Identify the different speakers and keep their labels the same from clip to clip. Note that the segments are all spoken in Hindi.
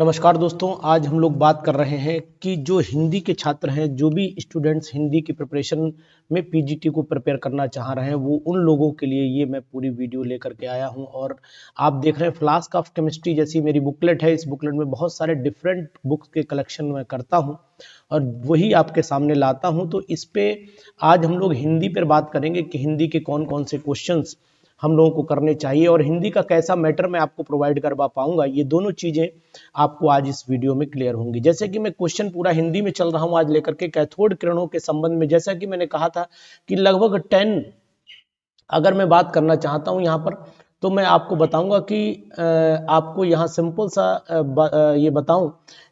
Speaker 1: नमस्कार दोस्तों, आज हम लोग बात कर रहे हैं कि जो हिंदी के छात्र हैं, जो भी स्टूडेंट्स हिंदी की प्रिपरेशन में पीजीटी को प्रिपेयर करना चाह रहे हैं, वो उन लोगों के लिए ये मैं पूरी वीडियो लेकर के आया हूं। और आप देख रहे हैं फ्लास्क ऑफ केमिस्ट्री जैसी मेरी बुकलेट है। इस बुकलेट में बहुत सारे डिफरेंट बुक्स के कलेक्शन मैं करता हूं और वही आपके सामने लाता हूं। तो इस पे आज हम लोग हिंदी पर बात करेंगे कि हिंदी के कौन कौन से क्वेश्चंस हम लोगों को करने चाहिए और हिंदी का कैसा मैटर मैं आपको प्रोवाइड करवा पाऊंगा। ये दोनों चीजें आपको आज इस वीडियो में क्लियर होंगी। जैसे कि मैं क्वेश्चन पूरा हिंदी में चल रहा हूं आज लेकर के कैथोड किरणों के संबंध में। जैसा कि मैंने कहा था कि लगभग 10 अगर मैं बात करना चाहता हूं यहाँ पर, तो मैं आपको बताऊंगा कि आपको यहाँ सिंपल सा ये बताऊं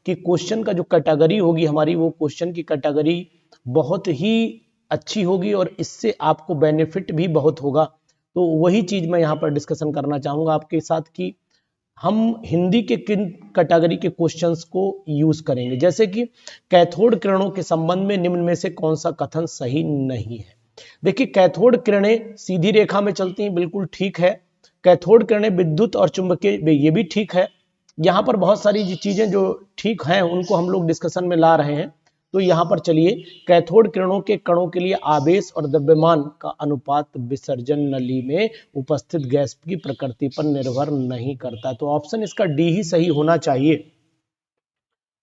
Speaker 1: कि क्वेश्चन का जो कैटेगरी होगी हमारी, वो क्वेश्चन की कैटेगरी बहुत ही अच्छी होगी और इससे आपको बेनिफिट भी बहुत होगा। तो वही चीज मैं यहाँ पर डिस्कशन करना चाहूंगा आपके साथ कि हम हिंदी के किन कैटेगरी के क्वेश्चंस को यूज करेंगे। जैसे कि कैथोड किरणों के संबंध में निम्न में से कौन सा कथन सही नहीं है। देखिए, कैथोड किरणें सीधी रेखा में चलती हैं, बिल्कुल ठीक है। कैथोड किरणें विद्युत और चुंबकीय, ये भी ठीक है। यहाँ पर बहुत सारी चीजें जो ठीक हैं उनको हम लोग डिस्कशन में ला रहे हैं। तो यहाँ पर चलिए, कैथोड किरणों के कणों के लिए आवेश और द्रव्यमान का अनुपात विसर्जन नली में उपस्थित गैस की प्रकृति पर निर्भर नहीं करता। तो ऑप्शन इसका डी ही सही होना चाहिए।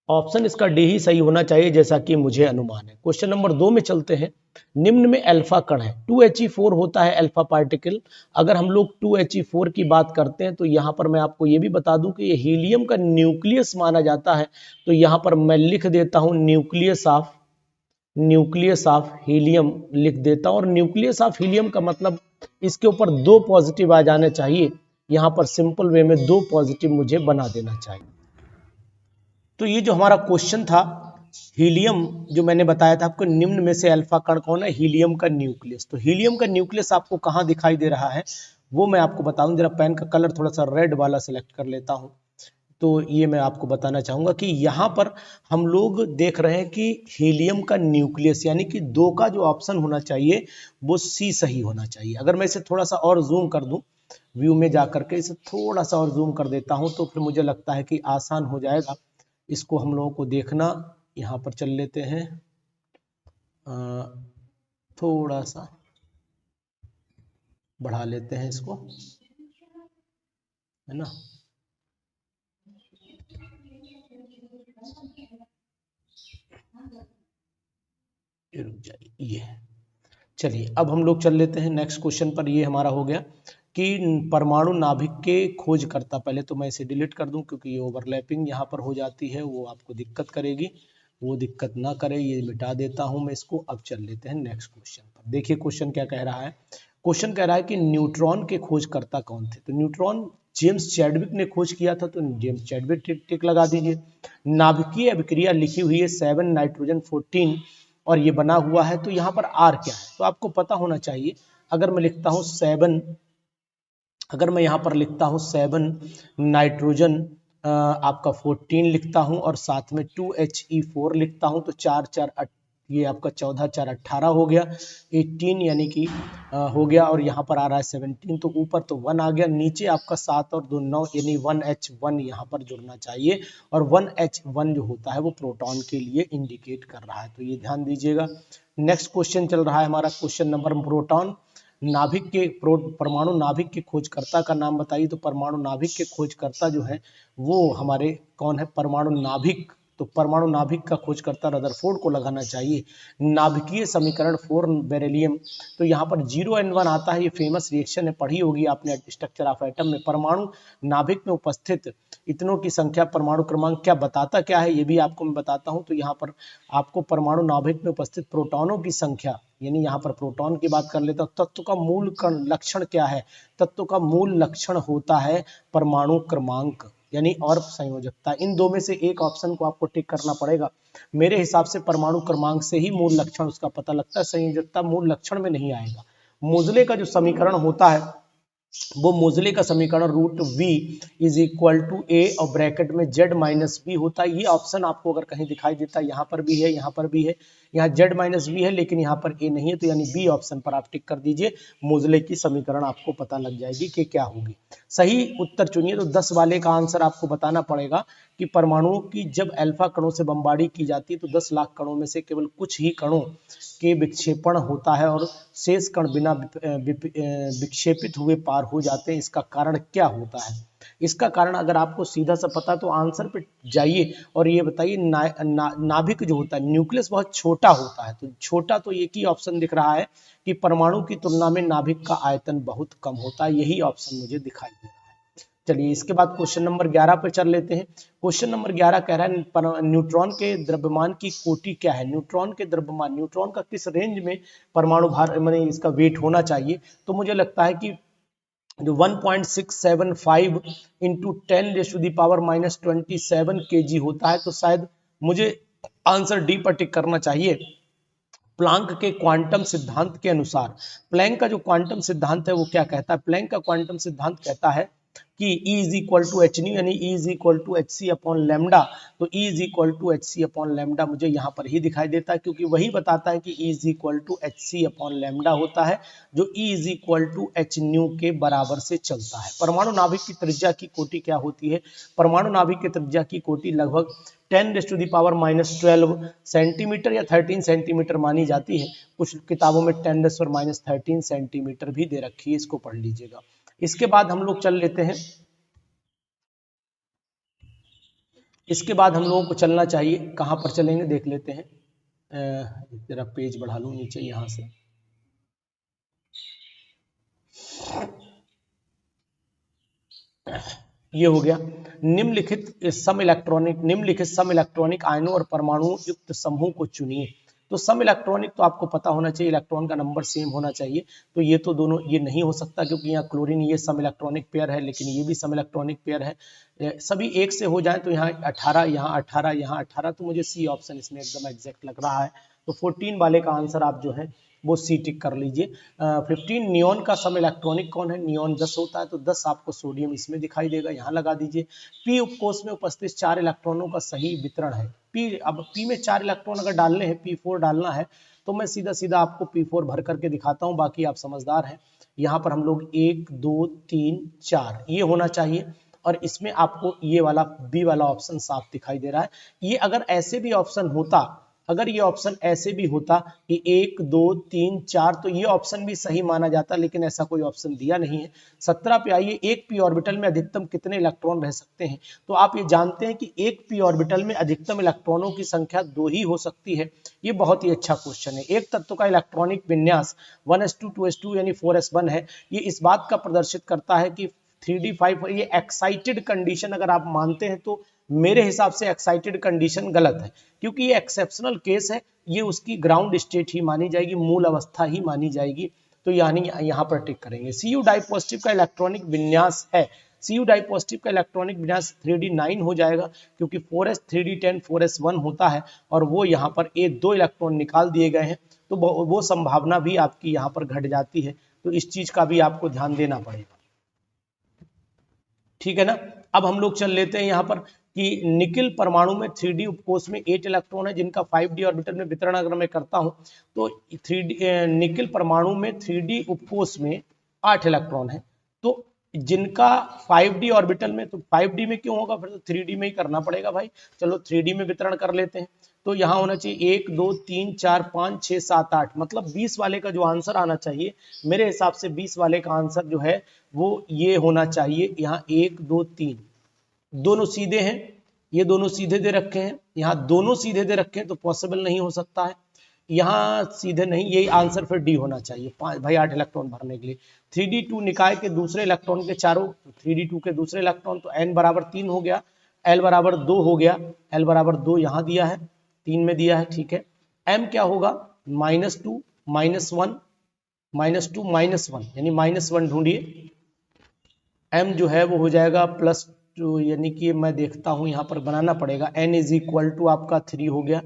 Speaker 1: ऑप्शन इसका डी ही सही होना चाहिए जैसा कि मुझे अनुमान है। क्वेश्चन नंबर 2 में चलते हैं। निम्न में अल्फा कण है, 2He4 होता है अल्फा पार्टिकल। अगर हम लोग 2He4 की बात करते हैं तो यहाँ पर मैं आपको ये भी बता दूं कि ये हीलियम का न्यूक्लियस माना जाता है। तो यहाँ पर मैं लिख देता हूं न्यूक्लियस ऑफ हीलियम लिख देता हूं। और न्यूक्लियस ऑफ हीलियम का मतलब इसके ऊपर 2 पॉजिटिव आ जाने चाहिए। यहाँ पर सिंपल वे में 2 पॉजिटिव मुझे बना देना चाहिए। तो ये जो हमारा क्वेश्चन था, हीलियम जो मैंने बताया था आपको, निम्न में से अल्फा कण कौन है? हीलियम का न्यूक्लियस। तो हीलियम का न्यूक्लियस आपको कहाँ दिखाई दे रहा है वो मैं आपको बताऊं। जरा पेन का कलर थोड़ा सा रेड वाला सेलेक्ट कर लेता हूं। तो ये मैं आपको बताना चाहूंगा कि यहाँ पर हम लोग देख रहे हैं कि हीलियम का न्यूक्लियस यानी कि 2 का जो ऑप्शन होना चाहिए वो सी सही होना चाहिए। अगर मैं इसे थोड़ा सा और जूम कर दूं, व्यू में जाकर के इसे थोड़ा सा और जूम कर देता हूं, तो फिर मुझे लगता है कि आसान हो जाएगा इसको हम लोगों को देखना। यहाँ पर चल लेते हैं, थोड़ा सा बढ़ा लेते हैं इसको, है ना। रुक जाइए, ये चलिए अब हम लोग चल लेते हैं नेक्स्ट क्वेश्चन पर। ये हमारा हो गया कि परमाणु नाभिक के खोजकर्ता। पहले तो मैं इसे डिलीट कर दूं क्योंकि ये ओवरलैपिंग यहाँ पर हो जाती है, वो आपको दिक्कत करेगी। वो दिक्कत ना करे, ये मिटा देता हूं मैं इसको। अब चल लेते हैं नेक्स्ट क्वेश्चन पर। देखिए क्वेश्चन क्या कह रहा है। क्वेश्चन कह रहा है कि न्यूट्रॉन के खोजकर्ता कौन थे। तो न्यूट्रॉन जेम्स चैडविक ने खोज किया था, तो जेम्स चैडविक टिक लगा दीजिए। नाभिकीय अभिक्रिया लिखी हुई है 7 नाइट्रोजन 14 और ये बना हुआ है। तो यहाँ पर आर क्या है तो आपको पता होना चाहिए। अगर मैं लिखता हूँ 7, अगर मैं यहाँ पर लिखता हूँ 7 नाइट्रोजन आपका 14 लिखता हूँ और साथ में 2He4 लिखता हूँ, तो 4 4 ये आपका 14 4 18 हो गया, 18 यानी कि हो गया। और यहाँ पर आ रहा है 17, तो ऊपर तो 1 आ गया, नीचे आपका 7 और 2 9 यानी 1H1 यहाँ पर जुड़ना चाहिए। और 1H1 जो होता है वो प्रोटॉन के लिए इंडिकेट कर रहा है, तो ये ध्यान दीजिएगा। नेक्स्ट क्वेश्चन चल रहा है हमारा, क्वेश्चन नंबर प्रोटॉन नाभिक के परमाणु नाभिक के खोजकर्ता का नाम बताइए। तो परमाणु नाभिक के खोजकर्ता जो है वो हमारे कौन है? परमाणु नाभिक। तो परमाणु नाभिक का खोजकर्ता रदरफोर्ड को लगाना चाहिए। नाभिकीय समीकरण 4 बेरिलियम। तो यहाँ पर 0N1 आता है, ये फेमस रिएक्शन है, पढ़ी होगी आपने स्ट्रक्चर ऑफ एटम में। परमाणु नाभिक में उपस्थित इतनों की संख्या परमाणु क्रमांक क्या बताता क्या है, ये भी आपको मैं बताता हूँ। तो यहाँ पर आपको परमाणु नाभिक में उपस्थित प्रोटॉनों की संख्या, यानी यहाँ पर प्रोटॉन की बात कर लेता हूँ। तत्व का मूल लक्षण क्या है? तत्व का मूल लक्षण होता है परमाणु क्रमांक यानी और संयोजकता। इन 2 में से एक ऑप्शन को आपको टिक करना पड़ेगा। मेरे हिसाब से परमाणु क्रमांक से ही मूल लक्षण उसका पता लगता है, संयोजकता मूल लक्षण में नहीं आएगा। मोजले का जो समीकरण होता है वो मोजले का समीकरण √V is equal to A और ब्रैकेट में Z-B होता है। ये ऑप्शन आपको अगर कहीं दिखाई देता है, यहाँ पर भी है, यहाँ पर भी है, यहाँ Z-B है लेकिन यहाँ पर A नहीं है, तो यानी B ऑप्शन पर आप टिक कर दीजिए। मोजले की समीकरण आपको पता लग जाएगी कि क्या होगी। सही उत्तर चुनिए। तो 10 वाले का आंसर आपको बताना पड़ेगा कि परमाणुओं की जब अल्फा कणों से बमबारी की जाती है तो 10 लाख कणों में से केवल कुछ ही कणों के विक्षेपण होता है और शेष कण बिना विक्षेपित हुए पार हो जाते हैं। इसका कारण क्या होता है? इसका कारण अगर आपको सीधा सा पता तो आंसर पे जाइए और ये बताइए नाभिक जो होता है, न्यूक्लियस बहुत छोटा होता है, तो छोटा तो एक ही ऑप्शन दिख रहा है कि परमाणु की तुलना में नाभिक का आयतन बहुत कम होता है, यही ऑप्शन मुझे दिखाई दे रहा है। चलिए इसके बाद क्वेश्चन नंबर 11 पर चल लेते हैं। क्वेश्चन नंबर 11 कह रहा है न्यूट्रॉन के द्रव्यमान की कोटि क्या है? न्यूट्रॉन के द्रव्यमान, न्यूट्रॉन का किस रेंज में परमाणु भार माने इसका वेट होना चाहिए? तो मुझे लगता है कि जो 1.675 इंटू 10⁻⁻27 kg होता है, तो शायद मुझे आंसर डी पर टिक करना चाहिए। प्लैंक के क्वांटम सिद्धांत के अनुसार, प्लैंक का जो क्वांटम सिद्धांत है वो क्या कहता है? प्लैंक का क्वांटम सिद्धांत कहता है कि E is equal to H nu यानी E is equal to H C upon lambda. तो E is equal to H C upon lambda मुझे यहाँ पर ही दिखाई देता है, क्योंकि वही बताता है कि E is equal to H C upon lambda होता है, जो E is equal to H nu के बराबर से चलता है। परमाणु नाभिक की त्रिज्या की कोटि क्या होती है? परमाणु नाभिक की त्रिज्या की कोटि लगभग 10⁻⁻12 सेंटीमीटर या 13 सेंटीमीटर मानी जाती है। कुछ किताबों में 10⁻13 सेंटीमीटर भी दे रखी है, इसको पढ़ लीजिएगा। इसके बाद हम लोग चल लेते हैं, इसके बाद हम लोगों को चलना चाहिए, कहां पर चलेंगे देख लेते हैं। जरा पेज बढ़ा लूं नीचे यहां से। ये हो गया निम्नलिखित सम इलेक्ट्रॉनिक आयनों और परमाणु युक्त समूह को चुनिए। तो सम इलेक्ट्रॉनिक तो आपको पता होना चाहिए, इलेक्ट्रॉन का नंबर सेम होना चाहिए। तो ये तो दोनों ये नहीं हो सकता, क्योंकि यहाँ क्लोरीन ये सम इलेक्ट्रॉनिक पेयर है, लेकिन ये भी सम इलेक्ट्रॉनिक पेयर है। सभी एक से हो जाए तो यहाँ 18, यहाँ 18, यहाँ 18, तो मुझे सी ऑप्शन इसमें एकदम एग्जैक्ट लग रहा है। तो 14 वाले का आंसर आप जो है वो सी टिक कर लीजिए। 15 नियॉन का सम इलेक्ट्रॉनिक कौन है? नियॉन 10 होता है, तो 10 आपको सोडियम इसमें दिखाई देगा, यहाँ लगा दीजिए। पी उपकोष में उपस्थित 4 इलेक्ट्रॉनों का सही वितरण है। पी, अब पी में 4 इलेक्ट्रॉन अगर डालने हैं, P4 डालना है, तो मैं सीधा सीधा आपको P4 भर करके दिखाता हूँ, बाकी आप समझदार हैं। यहाँ पर हम लोग 1 2 3 4 ये होना चाहिए, और इसमें आपको ये वाला बी वाला ऑप्शन साफ दिखाई दे रहा है। ये अगर ऐसे भी ऑप्शन होता, अगर ये ऑप्शन ऐसे भी होता कि 1 2 3 4, तो ये ऑप्शन भी सही माना जाता, लेकिन ऐसा कोई ऑप्शन दिया नहीं है। 17 पे आइए, एक पी ऑर्बिटल में अधिकतम कितने इलेक्ट्रॉन रह सकते हैं? तो आप ये जानते हैं कि एक पी ऑर्बिटल में अधिकतम इलेक्ट्रॉनों की संख्या 2 ही हो सकती है। ये बहुत ही अच्छा क्वेश्चन है। एक तत्व का इलेक्ट्रॉनिक विन्यास 1s2 2s2 यानी 4s1 है। ये इस बात का प्रदर्शित करता है कि 3d5 ये एक्साइटेड कंडीशन अगर आप मानते हैं, तो मेरे हिसाब से एक्साइटेड कंडीशन गलत है, क्योंकि ये एक्सेप्शनल केस है, ये उसकी ग्राउंड स्टेट ही मानी जाएगी, मूल अवस्था ही मानी जाएगी। तो यानी यहाँ पर टिक करेंगे। Cu डाई पॉजिटिव का इलेक्ट्रॉनिक विन्यास है, Cu डाई पॉजिटिव का इलेक्ट्रॉनिक विन्यास 3d9 हो जाएगा, क्योंकि 4s 3d10 4s1 होता है, और वो यहाँ पर 2 इलेक्ट्रॉन निकाल दिए गए हैं, तो वो संभावना भी आपकी यहाँ पर घट जाती है। तो इस चीज का भी आपको ध्यान देना पड़ेगा, ठीक है ना। अब हम लोग चल लेते हैं यहाँ पर कि निकिल परमाणु में 3d उपकोष में 8 इलेक्ट्रॉन है, जिनका 5d ऑर्बिटल में वितरण अगर मैं करता हूं, तो निकिल परमाणु में 3d उपकोष में 8 इलेक्ट्रॉन है, तो जिनका 5d ऑर्बिटल में, तो 5d में क्यों होगा, फिर तो 3d में ही करना पड़ेगा भाई। चलो 3d में वितरण कर लेते हैं। तो यहाँ होना चाहिए 1 2 3 4 5 6 7 8, मतलब 20 वाले का जो आंसर आना चाहिए, मेरे हिसाब से 20 वाले का आंसर जो है वो ये होना चाहिए। यहाँ 1 2 3 दोनों सीधे हैं, ये दोनों सीधे दे रखे हैं, यहाँ दोनों सीधे दे रखे हैं, तो पॉसिबल नहीं हो सकता है। यहाँ सीधे नहीं, यही आंसर फिर डी होना चाहिए, भाई 8 इलेक्ट्रॉन भरने के लिए। 3d2 निकाय के दूसरे इलेक्ट्रॉन के चारों, 3d2 के दूसरे इलेक्ट्रॉन, तो n बराबर 3 हो गया, l बराबर 2 हो गया, l बराबर 2 यहाँ दिया है, 3 में दिया है, ठीक है। m क्या होगा? -2 -1 -2 -1 यानी -1 ढूंढिए। m जो है वो हो जाएगा +2, यानी कि मैं देखता हूं यहाँ पर बनाना पड़ेगा। n इज इक्वल टू आपका 3 हो गया,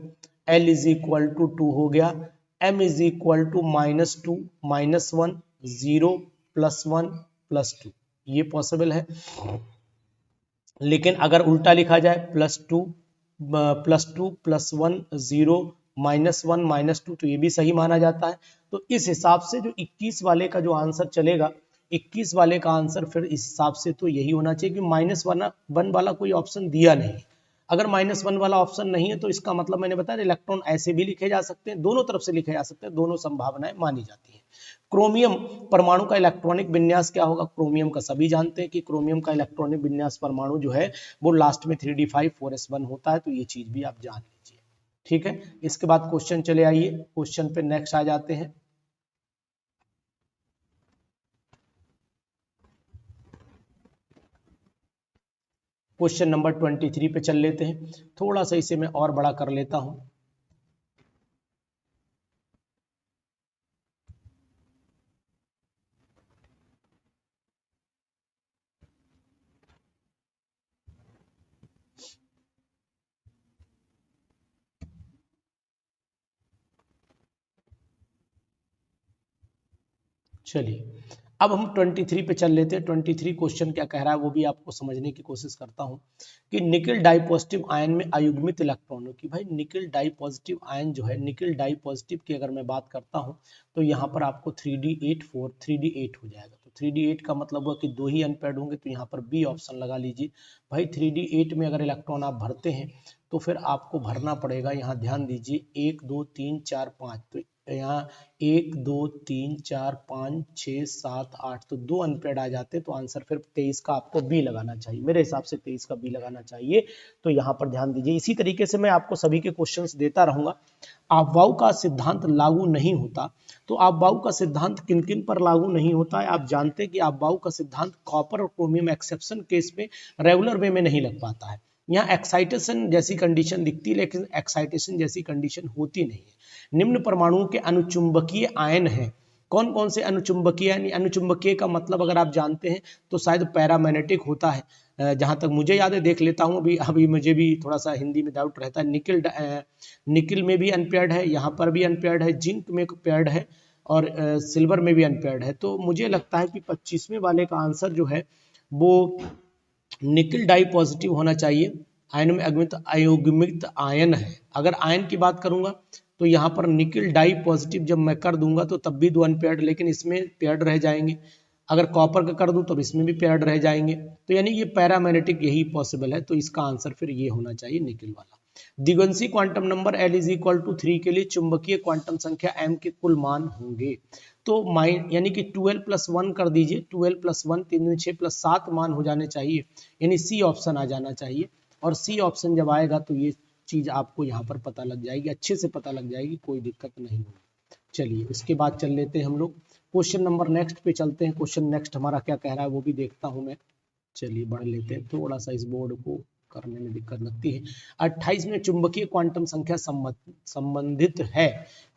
Speaker 1: l इज इक्वल टू 2 हो गया, m इज इक्वल टू -2 -1 0 +1 +2, ये पॉसिबल है। लेकिन अगर उल्टा लिखा जाए +2 +1 0 -1 -2, तो ये भी सही माना जाता है। तो इस हिसाब से जो 21 वाले का जो आंसर चलेगा, 21 वाले का आंसर फिर इस हिसाब से तो यही होना चाहिए कि -1 वाला कोई ऑप्शन दिया नहीं, अगर -1 वाला ऑप्शन नहीं है तो इसका मतलब मैंने बताया इलेक्ट्रॉन ऐसे भी लिखे जा सकते हैं, दोनों तरफ से लिखे जा सकते हैं, दोनों संभावनाएं मानी जाती हैं। क्रोमियम परमाणु का इलेक्ट्रॉनिक विन्यास क्या होगा? क्रोमियम का सभी जानते हैं कि क्रोमियम का इलेक्ट्रॉनिक विन्यास परमाणु जो है वो लास्ट में 3d5 4s1 होता है, तो ये चीज भी आप जान लीजिए। ठीक है, इसके बाद क्वेश्चन चले आइए, क्वेश्चन पे नेक्स्ट आ जाते हैं। क्वेश्चन नंबर 23 पे चल लेते हैं। थोड़ा सा इसे मैं और बड़ा कर लेता हूं। चलिए अब हम 23 पे चल लेते हैं। 23 क्वेश्चन क्या कह रहा है वो भी आपको समझने की कोशिश करता हूं कि निकल डाई पॉजिटिव आयन में अयुग्मित इलेक्ट्रॉनों की, भाई निकल डाई पॉजिटिव आयन जो है, निकल डाई पॉजिटिव की अगर मैं बात करता हूं तो यहाँ पर आपको 3d8 3d8 हो जाएगा। तो 3d8 का मतलब हुआ कि 2 ही अनपेयर्ड होंगे, तो यहाँ पर बी ऑप्शन लगा लीजिए। भाई 3d8 में अगर इलेक्ट्रॉन आप भरते हैं तो फिर आपको भरना पड़ेगा, यहाँ ध्यान दीजिए, 1 2 3 4 5, तो यहाँ 1 2 3 4 5 6 7 8, तो 2 अनपेयर्ड आ जाते हैं, तो आंसर फिर 23 का आपको बी लगाना चाहिए। मेरे हिसाब से 23 का बी लगाना चाहिए, तो यहाँ पर ध्यान दीजिए। इसी तरीके से मैं आपको सभी के क्वेश्चंस देता रहूंगा। आपबाउ का सिद्धांत लागू नहीं होता, तो आपबाउ का सिद्धांत किन किन पर लागू नहीं होता है? आप जानते हैं कि आपबाउ का सिद्धांत कॉपर और क्रोमियम एक्सेप्शन केस में रेगुलर वे में नहीं लग पाता है। यहाँ एक्साइटेशन जैसी कंडीशन दिखती है, लेकिन एक्साइटेशन जैसी कंडीशन होती नहीं है। निम्न परमाणुओं के अनुचुंबकीय आयन हैं। कौन कौन से अनुचुंबकीय? यानी अनुचुंबकीय का मतलब अगर आप जानते हैं तो शायद पैरामैग्नेटिक होता है, जहां तक मुझे याद है, देख लेता हूं, अभी मुझे भी थोड़ा सा हिंदी में डाउट रहता है। निकिल में भी अनपेयर्ड है, यहाँ पर भी अनपेयर्ड है, जिंक में पेयर्ड है और सिल्वर में भी अनपेयर्ड है। तो मुझे लगता है कि 25वें वाले का आंसर जो है वो निकल डाई पॉजिटिव होना चाहिए। आयन में अयुग्मित आयन है। अगर आयन की बात करूंगा तो यहाँ पर निकल डाई पॉजिटिव जब मैं कर दूंगा तो तब भी 2 अनपेयर्ड, लेकिन इसमें पेयर्ड रह जाएंगे। अगर कॉपर का कर दूं तो इसमें भी पेयर्ड रह जाएंगे, तो यानी ये पैरामैग्नेटिक यही पॉसिबल है, तो इसका आंसर फिर ये होना चाहिए, निकल वाला। द्विगंशी quantum number L is equal to 3 के लिए चुंबकीय क्वांटम संख्या m के कुल मान होंगे। तो यानी कि 12 + 1 कर दीजिए, 12 + 1 3 दूनी 6 + 7 मान हो जाने चाहिए, यानी सी ऑप्शन आ जाना चाहिए। और सी ऑप्शन जब आएगा तो ये चीज आपको यहाँ पर पता लग जाएगी, अच्छे से पता लग जाएगी, कोई दिक्कत नहीं होगी। चलिए उसके बाद चल लेते हैं हम लोग क्वेश्चन नंबर नेक्स्ट पे चलते हैं। क्वेश्चन नेक्स्ट हमारा क्या कह रहा है वो भी देखता हूं मैं। चलिए बढ़ लेते हैं, थोड़ा सा इस बोर्ड को करने में दिक्कत लगती है। 28 में चुंबकीय क्वांटम संख्या संबंधित है,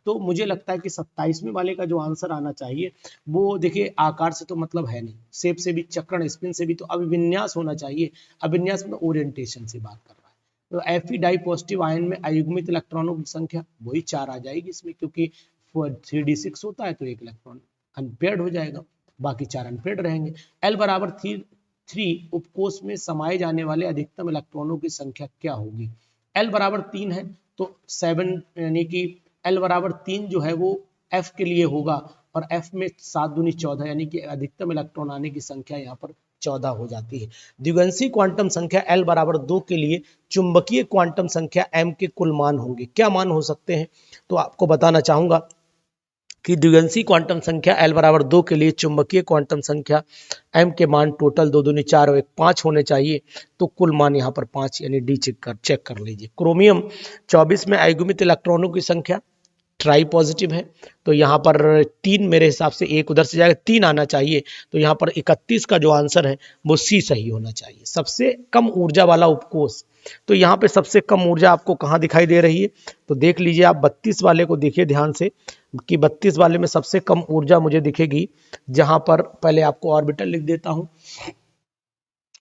Speaker 1: तो मुझे लगता है कि 27वें वाले का जो आंसर आना चाहिए वो, देखिए आकार से तो मतलब है नहीं, शेप से भी, चक्रण स्पिन से भी, तो अभिविन्यास होना चाहिए। अभिविन्यास में ओरिएंटेशन से बात कर रहा है। तो Fe डाई पॉजिटिव आयन में अयुग्मित इलेक्ट्रॉनों की संख्या वही 4 आ जाएगी इसमें, क्योंकि 3d6 होता है तो एक इलेक्ट्रॉन अनपेयर्ड हो जाएगा, बाकी 4 अनपेयर्ड रहेंगे। L बराबर 3 उपकोष में समाये जाने वाले अधिकतम इलेक्ट्रॉनों की संख्या क्या होगी? L बराबर 3 है तो 7, यानी कि L बराबर 3 जो है वो F के लिए होगा, और F में 7 दूनी 14, यानी कि अधिकतम इलेक्ट्रॉन आने की संख्या यहाँ पर 14 हो जाती है। द्विगंशी क्वांटम संख्या L बराबर 2 के लिए चुंबकीय क्वांटम संख्या m के कुल मान होंगे। क्या मान हो सकते हैं? तो आपको बताना चाहूंगा कि द्विगंशी क्वांटम संख्या L बराबर 2 के लिए चुंबकीय क्वांटम संख्या m के मान टोटल 2 दूनी 4 और 1 5 होने चाहिए, तो कुल मान यहाँ पर 5, यानी डी चेक कर लीजिए। क्रोमियम 24 में अयुग्मित इलेक्ट्रॉनों की संख्या ट्राई पॉजिटिव है, तो यहाँ पर 3, मेरे हिसाब से 1 उधर से जाएगा, 3 आना चाहिए, तो यहाँ पर 31 का जो आंसर है वो सी सही होना चाहिए। सबसे कम ऊर्जा वाला उपकोष, तो यहाँ पे सबसे कम ऊर्जा आपको कहाँ दिखाई दे रही है? तो देख लीजिए आप 32 वाले को देखिए ध्यान से, कि 32 वाले में सबसे कम ऊर्जा मुझे दिखेगी, जहां पर पहले आपको ऑर्बिटल लिख देता हूं।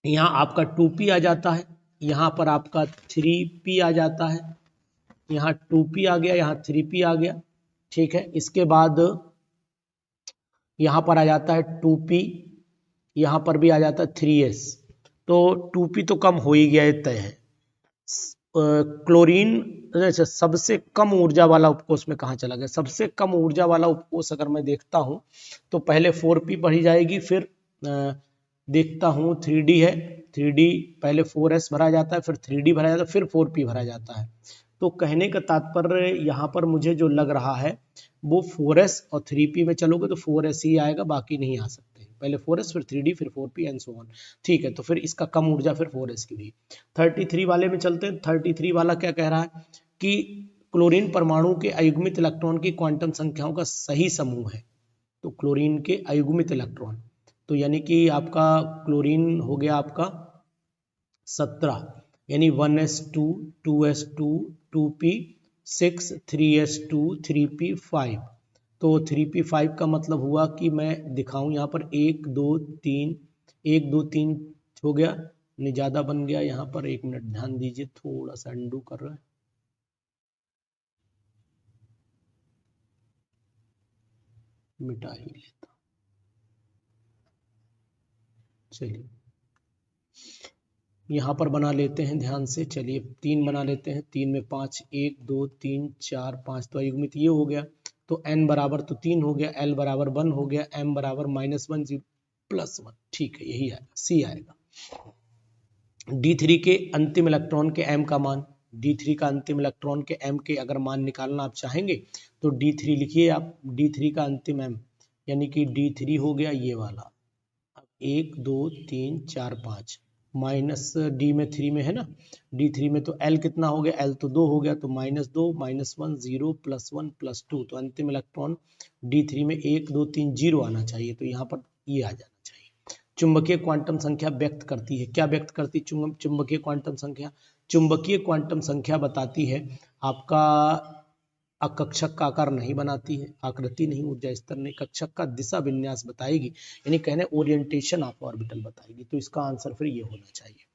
Speaker 1: यहाँ आपका 2p आ जाता है, यहाँ पर आपका 3p आ जाता है, यहाँ 2p आ गया, यहाँ 3p आ गया, ठीक है। इसके बाद यहाँ पर आ जाता है 2p, यहाँ पर भी आ जाता है 3s, तो 2p तो कम हो ही गया, ये तय है। क्लोरीन सबसे कम ऊर्जा वाला उपकोष में कहाँ चला गया? सबसे कम ऊर्जा वाला उपकोष अगर मैं देखता हूं तो पहले 4p पढ़ी जाएगी, फिर देखता हूँ 3D है, 3D पहले 4s भरा जाता है, फिर 3D भरा जाता है, फिर 4p भरा जाता है। तो कहने का तात्पर्य यहाँ पर मुझे जो लग रहा है वो 4s और 3p में चलोगे तो 4s ही आएगा, बाकी नहीं आ सकते। पहले 4s फिर 3D फिर 4p एंड सो ऑन। ठीक है, तो फिर इसका कम ऊर्जा फिर 4s की भी। 33 वाले में चलते हैं। 33 वाला क्या कह रहा है कि क्लोरीन परमाणु के अयुग्मित इलेक्ट्रॉन की क्वांटम संख्याओं का सही समूह है। तो क्लोरीन के अयुग्मित इलेक्ट्रॉन, तो यानी कि आपका क्लोरीन हो गया आपका 17, यानी 1s2 2s2 2p6 3s2 3p5। तो 3p5 का मतलब हुआ कि मैं दिखाऊं यहाँ पर 1 2 3 1 2 3 हो गया, नहीं ज़्यादा बन गया यहाँ पर। 1 मिनट ध्यान दीजिए, थोड़ा सा अंडू कर रहा है, मिटा ही लेता। चलिए यहाँ पर बना लेते हैं ध्यान से। चलिए 3 बना लेते हैं। 3 में 5, 1 2 3 4 5, तो अयुग्मित ये हो गया। तो n बराबर तो 3 हो गया, l बराबर 1 हो गया, m बराबर -1 0 +1। ठीक है, यही आएगा, C आएगा। D3 के अंतिम इलेक्ट्रॉन के m का मान, D3 का अंतिम इलेक्ट्रॉन के m के अगर मान निकालना आप चाहेंगे तो D3 लिखिए आप। D3 का अंतिम m यानी कि D3 हो गया ये वाला। 1 2 3 4 5 माइनस डी में 3 में है ना, D3 में तो L कितना हो गया, L तो 2 हो गया, तो -2 -1 0 +1 +2। तो अंतिम इलेक्ट्रॉन D3 में 1 2 3 0 आना चाहिए, तो यहाँ पर ये आ जाना चाहिए। चुंबकीय क्वांटम संख्या व्यक्त करती है, क्या व्यक्त करती है चुंबकीय क्वांटम संख्या? चुंबकीय क्वांटम संख्या बताती है आपका कक्षक का आकार नहीं बनाती है, आकृति नहीं, ऊर्जा स्तर नहीं, कक्षक का दिशा विन्यास बताएगी, यानी कहने ओरिएंटेशन ऑफ ऑर्बिटल बताएगी। तो इसका आंसर फिर ये होना चाहिए।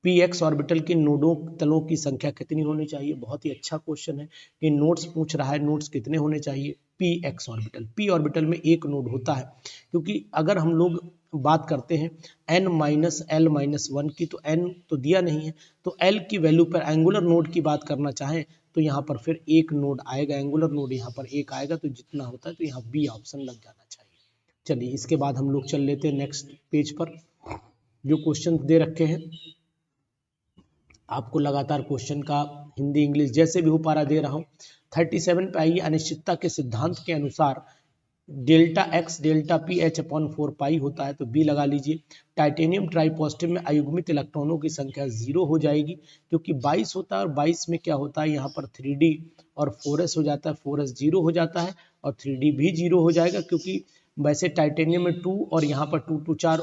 Speaker 1: px ऑर्बिटल के नोडों तलों की संख्या कितनी होनी चाहिए? बहुत ही अच्छा क्वेश्चन है कि नोड्स पूछ रहा है, नोड्स कितने होने चाहिए? px ऑर्बिटल, p ऑर्बिटल में एक नोड होता है, क्योंकि अगर हम लोग बात करते हैं n-l-1 की, तो n तो दिया नहीं है, तो l की वैल्यू पर एंगुलर नोड की बात करना चाहें तो यहाँ पर फिर एक नोड आएगा, एंगुलर नोड यहाँ पर एक आएगा, तो जितना होता है तो यहाँ बी ऑप्शन लग जाना चाहिए। चलिए इसके बाद हम लोग चल लेते हैं नेक्स्ट पेज पर। जो क्वेश्चन दे रखे हैं आपको लगातार क्वेश्चन का हिंदी इंग्लिश जैसे भी हो पा रहा दे रहा हूँ। 37 पे आइए, अनिश्चितता के सिद्धांत के अनुसार delta x delta P h/4 पाई होता है, तो बी लगा लीजिए। टाइटेनियम ट्राइपॉजिटिव में अयुग्मित इलेक्ट्रॉनों की संख्या 0 हो जाएगी, क्योंकि 22 होता है और 22 में क्या होता है यहाँ पर 3D और 4s हो जाता है, 4s 0 हो जाता है और 3D भी 0 हो जाएगा, क्योंकि वैसे टाइटेनियम में 2 और यहाँ पर 2 2 4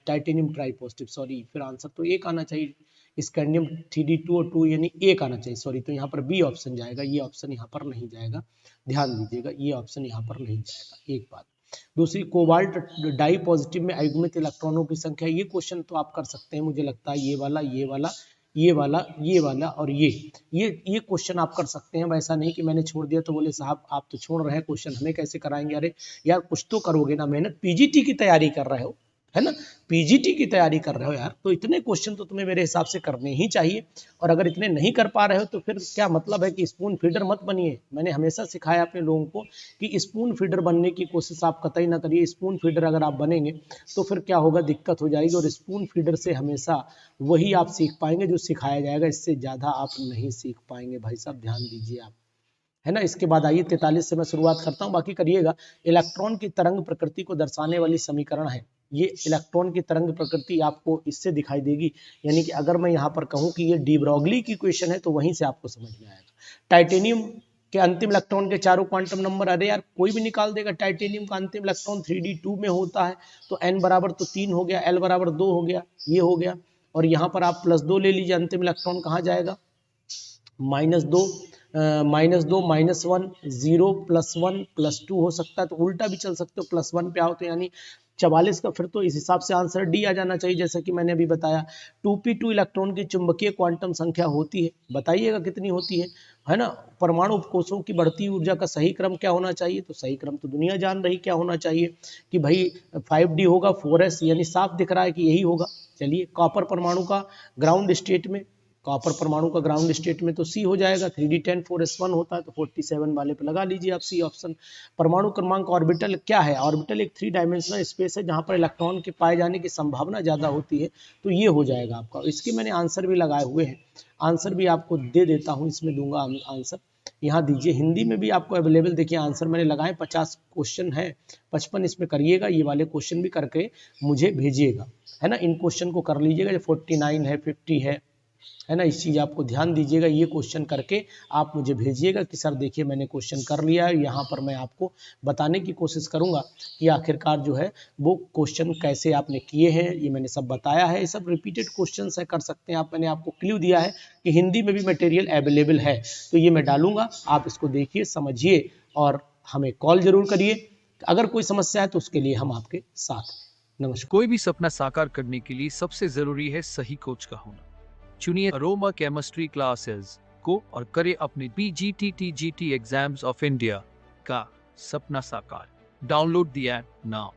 Speaker 1: टाइटेनियम ट्राइपॉजिटिव, सॉरी फिर आंसर तो 1 आना चाहिए। स्कैंडियम 3D2 और 2 यानी 1 आना चाहिए, सॉरी, तो यहाँ पर बी ऑप्शन जाएगा, ये ऑप्शन यहाँ पर नहीं जाएगा, ध्यान दीजिएगा, ये ऑप्शन यहाँ पर नहीं जाएगा। एक बात। दूसरी, कोबाल्ट डाई पॉजिटिव में अयुग्मित इलेक्ट्रॉनों की संख्या, ये क्वेश्चन तो आप कर सकते हैं, मुझे लगता है ये वाला ये वाला ये वाला ये वाला और ये क्वेश्चन आप कर सकते हैं। वैसा नहीं कि मैंने छोड़ दिया तो बोले साहब आप तो छोड़ रहे हैं क्वेश्चन, हमें कैसे कराएंगे? अरे यार कुछ तो करोगे ना, मेहनत, पीजीटी की तैयारी कर रहे हो, है ना, पीजीटी की तैयारी कर रहे हो यार, तो इतने क्वेश्चन तो तुम्हें मेरे हिसाब से करने ही चाहिए। और अगर इतने नहीं कर पा रहे हो तो फिर क्या मतलब है कि स्पून फीडर मत बनिए। मैंने हमेशा सिखाया अपने लोगों को कि स्पून फीडर बनने की कोशिश आप कतई ना करिए। स्पून फीडर अगर आप बनेंगे तो फिर क्या होगा, दिक्कत हो जाएगी, और स्पून फीडर से हमेशा वही आप सीख पाएंगे जो सिखाया जाएगा, इससे ज़्यादा आप नहीं सीख पाएंगे। भाई साहब ध्यान दीजिए आप, है ना। इसके बाद आइए 43 से मैं शुरुआत करता हूँ, बाकी करिएगा। इलेक्ट्रॉन की तरंग प्रकृति को दर्शाने वाली समीकरण है। ये इलेक्ट्रॉन की तरंग प्रकृति आपको इससे दिखाई देगी, यानी कि अगर मैं यहाँ पर कहूँ कि ये डी ब्रॉगली की इक्वेशन है तो वहीं से आपको समझ में आएगा। टाइटेनियम के अंतिम इलेक्ट्रॉन के चारों क्वांटम नंबर, अरे यार कोई भी निकाल देगा। टाइटेनियम का अंतिम इलेक्ट्रॉन 3D2 में होता है, तो n बराबर तो 3 हो गया, l बराबर 2 हो गया, ये हो गया, और यहाँ पर आप +2 ले लीजिए। अंतिम इलेक्ट्रॉन कहाँ जाएगा? -2 -1 0 +1 +2 हो सकता है, तो उल्टा भी चल सकते हो, +1 पे आओ तो यानी 44 का फिर तो इस हिसाब से आंसर डी आ जाना चाहिए, जैसा कि मैंने अभी बताया। 2p2 इलेक्ट्रॉन की चुंबकीय क्वांटम संख्या होती है, बताइएगा कितनी होती है ना। परमाणु कोषों की बढ़ती ऊर्जा का सही क्रम क्या होना चाहिए? तो सही क्रम तो दुनिया जान रही क्या होना चाहिए कि भाई 5D होगा 4s, यानी साफ दिख रहा है कि यही होगा। चलिए, कॉपर परमाणु का ग्राउंड स्टेट में कॉपर परमाणु का ग्राउंड स्टेट में तो सी हो जाएगा, 3d10 4s1 होता है तो 47 वाले पे लगा लीजिए आप सी ऑप्शन। परमाणु क्रमांक ऑर्बिटल क्या है? ऑर्बिटल एक 3 डायमेंशनल स्पेस है जहां पर इलेक्ट्रॉन के पाए जाने की संभावना ज़्यादा होती है, तो ये हो जाएगा आपका। इसके मैंने आंसर भी लगाए हुए हैं, आंसर भी आपको दे देता हूँ, इसमें दूंगा आंसर, यहाँ दीजिए। हिंदी में भी आपको अवेलेबल देखिए आंसर मैंने लगाए, 50 क्वेश्चन है, 55 इसमें करिएगा, ये वाले क्वेश्चन भी करके मुझे भेजिएगा, है ना। इन क्वेश्चन को कर लीजिएगा, जो 49 है, 50 है ना, इस चीज़ आपको ध्यान दीजिएगा। ये क्वेश्चन करके आप मुझे भेजिएगा कि सर देखिए मैंने क्वेश्चन कर लिया है। यहाँ पर मैं आपको बताने की कोशिश करूँगा कि आखिरकार जो है वो क्वेश्चन कैसे आपने किए हैं, ये मैंने सब बताया है। ये सब रिपीटेड क्वेश्चन है, कर सकते हैं आप। मैंने आपको क्लू दिया है कि हिंदी में भी मटेरियल अवेलेबल है, तो ये मैं डालूंगा, आप इसको देखिए, समझिए और हमें कॉल जरूर करिए। अगर कोई समस्या है तो उसके लिए हम आपके साथ। नमस्कार।
Speaker 2: कोई भी सपना साकार करने के लिए सबसे जरूरी है सही कोच का होना। चुनिए अरोमा केमिस्ट्री क्लासेस को और करें अपने PGT TGT exams of India का सपना साकार। Download the app now.